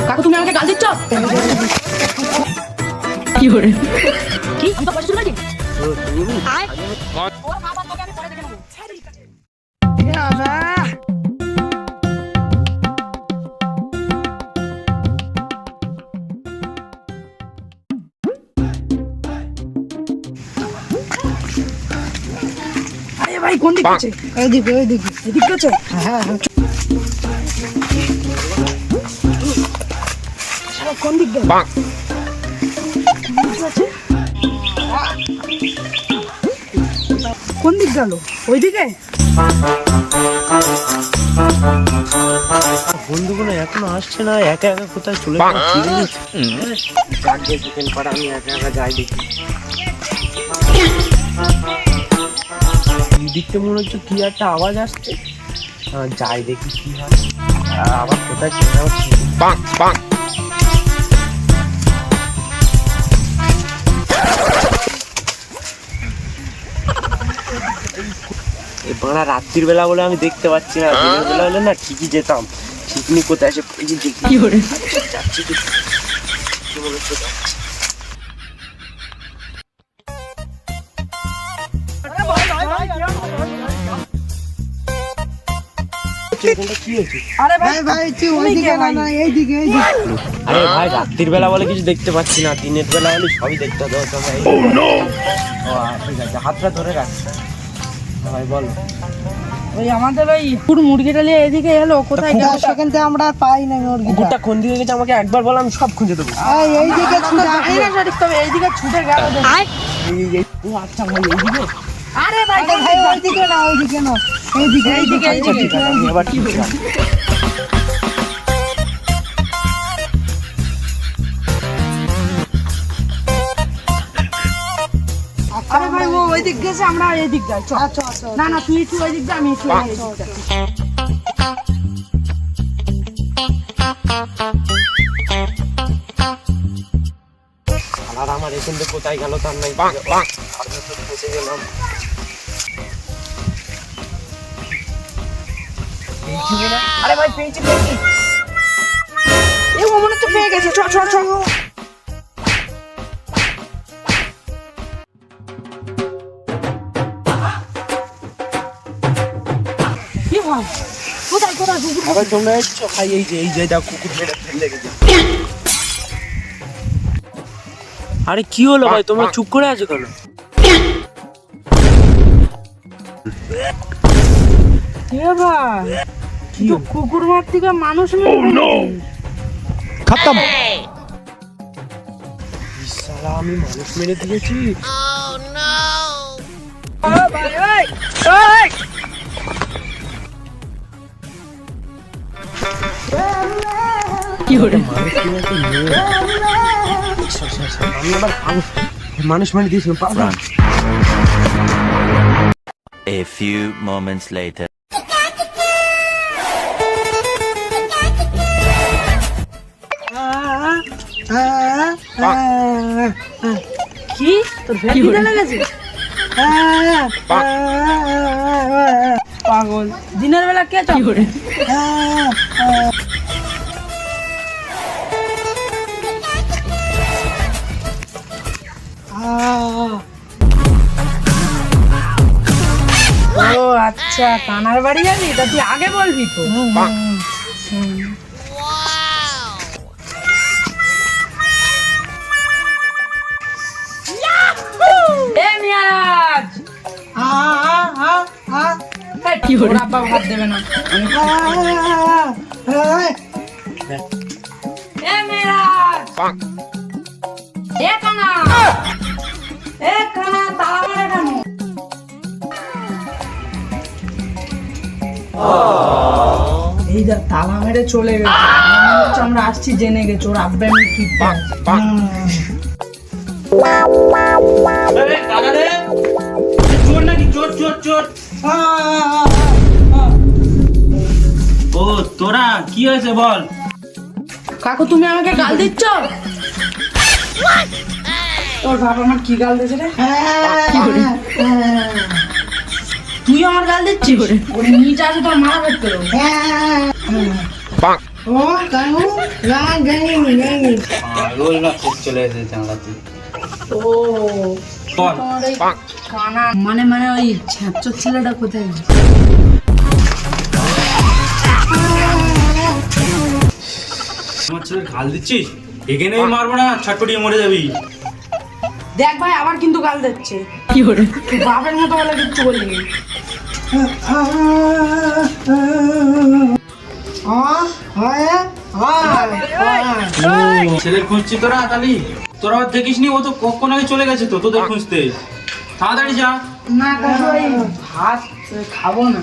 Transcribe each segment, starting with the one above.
কাকু তুমি আমাকে গাল দিচ্ছ? কি করে কি আমি তো পয়সা চলে গেছি। ওর মা বাবা তোকে আমি পরে দেখে নেবো। আরে ভাই কোন দিকে আছে? এইদিকে এইদিকে এদিকে আছে? হ্যাঁ হ্যাঁ শালা কোন দিক গেল? কোন দিক গেল? ওইদিকে? বন্ধুগুলো এখনো আসছে না, একা একা কোথায় চলে যাচ্ছে? যাকে চিকেন পাড়া আমি একা একা যাই দেখি। দিকটা মনে হচ্ছে কি একটা আওয়াজ আসছে, যাই দেখি কি হয়। আবার কোথায় চলে যাচ্ছে? এবার রাত্রির বেলা বলে আমি দেখতে পাচ্ছি না, দিনের বেলা হলে না ঠিকই যেতাম। ঠিকনি কোথায় এসে এই যে দেখি কি করে যাচ্ছি তো। কি মনে হচ্ছে যাচ্ছি। এখানটা কি হয়েছে? আরে ভাই ভাই তুই ওইদিকে না এইদিকে এইদিকে। আরে ভাই রাত্রির বেলা বলে কিছু দেখতে পাচ্ছি না, দিনের বেলা হলে সবই দেখতে হতো। ভাই ঠিক আছে, হাতটা ধরে রাখ ভাই, বলো। ওই আমাদের ওই পুরো মুরগিটা নিয়ে এদিকে এলো, কোথায় গেল? সেখান থেকে আমরা পাই না মুরগিটা। কুকুরটা কোন দিকে গেছে আমাকে একবার বল, আমি সব খুঁজে দেবো। এইদিকে ছুটে এই না সঠিক, তবে এইদিকে ছুটে গেল। ও আচ্ছা ভাই এইদিকে। আরে ভাই ভাই ওইদিকে না, ওইদিকে না, এইদিকে এইদিকে এইদিকে। এবার কি হলো? আরে ভাই ও ওইদিক গেছে, আমরা এইদিক যাই। চল না না তুই একটু ওইদিক যা, আমি একটু এইদিক যাই। আর আমার এখান থেকে কোথায় গেল তার নাই। ফেসে গেলাম। আরে ভাই পেয়েছি পেয়েছি। এ ও মনে তো পেয়ে গেছে। চল চল চল। কি ভাই কোথায় কোথায় কুকুর? আবার তোমরা এসছো ভাই, এই যে দেখো কুকুর মেরে ফেলে গেছে। আরে কি হলো ভাই, তোমরা চুপ করে আছো কেন? এ ভাই তো কুকুর মার থেকে মানুষ মেরে খতম। শালা আমি মানুষ মেরে দিয়েছি। কি করে আমি আবার মানুষ মেরে দিয়েছি। A few moments later. কি তোর ভেটি চলে গেছে? পাগল, দিনের বেলা কে চাপ করে? ও আচ্ছা, কানার বাড়ি যাবি? তা তুই আগে বলবি তো। এ মিয়াজ, কি ওর আব্বা ভাত দেবে না। এ মিয়াজ, এ কানা, তালা মারে কেন? এই যা তালা মেরে চলে গেছে। আমরা আসছি জেনে গেছে ওর আব্বা এমনি কি চোর নাকি? চোর চোর চোর। ও তোরা কি হয়েছে বল? কাকু তুমি আমাকে গাল দিচ্ছ? তোর বাবা আমার কি গাল দিয়েছে রে? কি করে? তুই আমার গাল দিচ্ছিস? ওরে নিচে আসে তোর মারা বের করো। ও কানু না গানি পাগল না খুব চলে এসেছে জানলাতে। ও তোমার ওই কানা মানে ওই ছ্যাঁচর ছেলেটা কোথায় গেছে? আমার ছেলে গাল দিচ্ছিস? এখানেই মারবো না, ছটপটিয়ে মরে যাবি। দেখ ভাই আবার কিন্তু গাল দিচ্ছে। কি করে বাপের মতো বলে কিচ্ছু বলিনি। ছেলে খুঁজছি তোরা তালি, তোরা দেখিস নি? ও তো কখন আগে চলে গেছে তো তোদের খুঁজতে। তাড়াতাড়ি যা। না কাকু ওই ভাত খাবো না।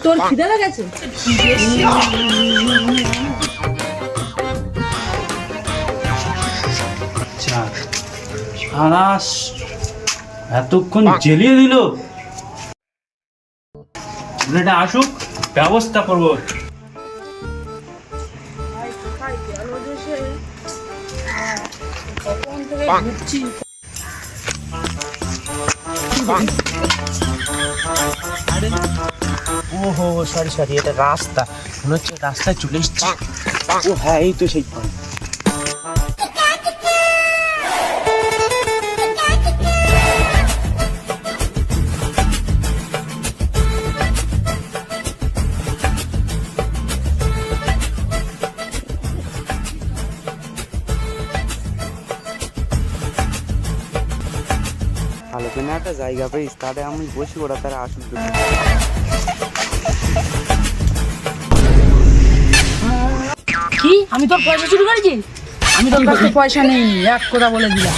তোর খিদে লেগেছে? আচ্ছা সারাস এতক্ষণ জেলিয়ে দিল। এটা আসুক, ব্যবস্থা করবো। ওহো সরি সরি, এটা রাস্তা মনে হচ্ছে, রাস্তায় চলে এসছি। ও হ্যাঁ, এই তো সেই point। ভালো করে একটা জায়গা পেয়েছি, তাহলে আমি বসি, ওরা তারা আসুক। কি আমি তোর পয়সা চুরি করেছি? আমি তোর কাছে পয়সা নেই, এক কথা বলে দিলাম।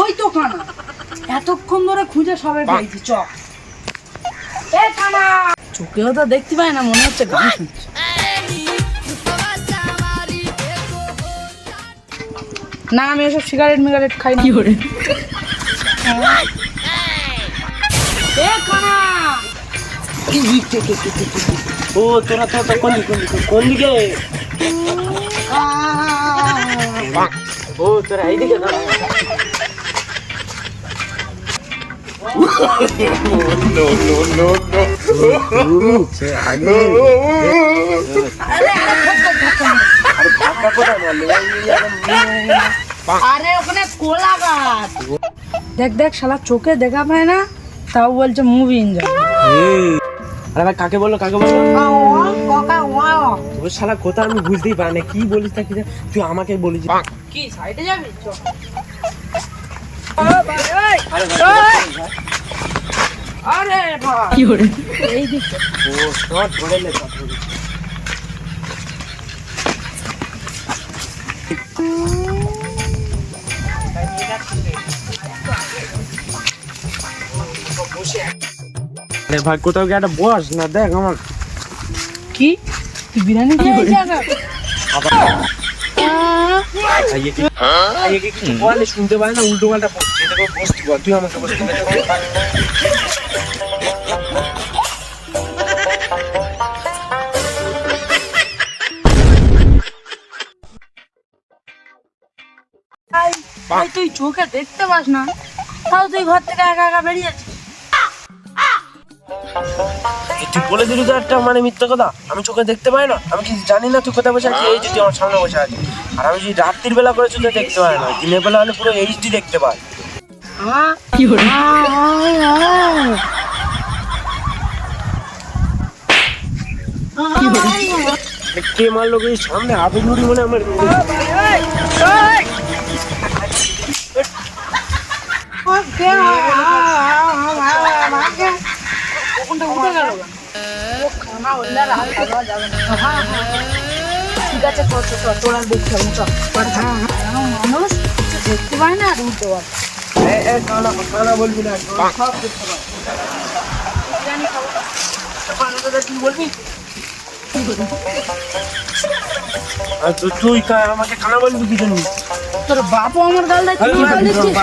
ওই তো কানা, এতক্ষণ ধরে খুঁজে সবাই পেয়েছি। চ এ কানা, চোখেও তো দেখতে পাই না, মনে হচ্ছে গান শুনছে। না আমি এসব সিগারেট মিগারেট খাই না। করে ও তোরা তো কোন দিকে? ও তোরা এইদিকে দাঁড়া। আরে ওখানে কোলা গাছ। দেখ দেখ শালা চোখে দেখা পায় না, তাও বলছে মুভি এনজয়। আরে ভাই কাকে বললো, কাকে বললো? তোর শালা কথা আমি বুঝতেই পারি না, কি বলিস তা কি তুই আমাকে বলিস। কি সাইডে যাবি? আরে ভাই কি করে এই দিকে? ও শট ধরে নে, শট ধরে। আরে ভাই কোথাও গিয়ে একটা বস না, দেখ আমার কি তুই বিরিয়ানি খেয়েছিস? কিছু বলে শুনতে পারে না, উল্টো পাল্টা বসছে। বসতি বল, তুই আমাকে বসতে ভাই তুই চোখে দেখতে পাস না, তাও তুই ঘর থেকে একা একা বেরিয়েছিস। তুই বলে দিলি তো একটা মানে মিথ্যা কথা, আমি চোখে দেখতে পাই না? আমি কি জানি না তুই কোথায় বসে আছিস? এই যদি আমার সামনে বসে আছিস, আর আমি যদি রাত্রির বেলা করে চোখে দেখতে পাই না, দিনের বেলা হলে পুরো এইচডি দেখতে পাই। কি হলো? কে মারলো কি সামনে? হাতে ঝুড়ি মনে আমার। ঠিক আছে তোরা দেখতে হবে। মানুষ দেখতে পায় না আর উঠতে পারে। বলবি না, সব দেখতে পায়। বিরিয়ানি খাবো, কি বলবি? তুই আমাকে কানা বলবি কি জন্য? তোর বাপও আমার গাল দেয়, তুই গাল দিচ্ছিস?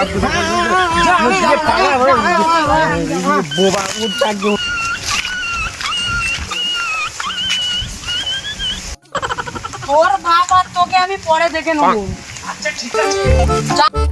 তোর বাপ আর তোকে আমি পরে দেখে নেবো। আচ্ছা ঠিক আছে। যা।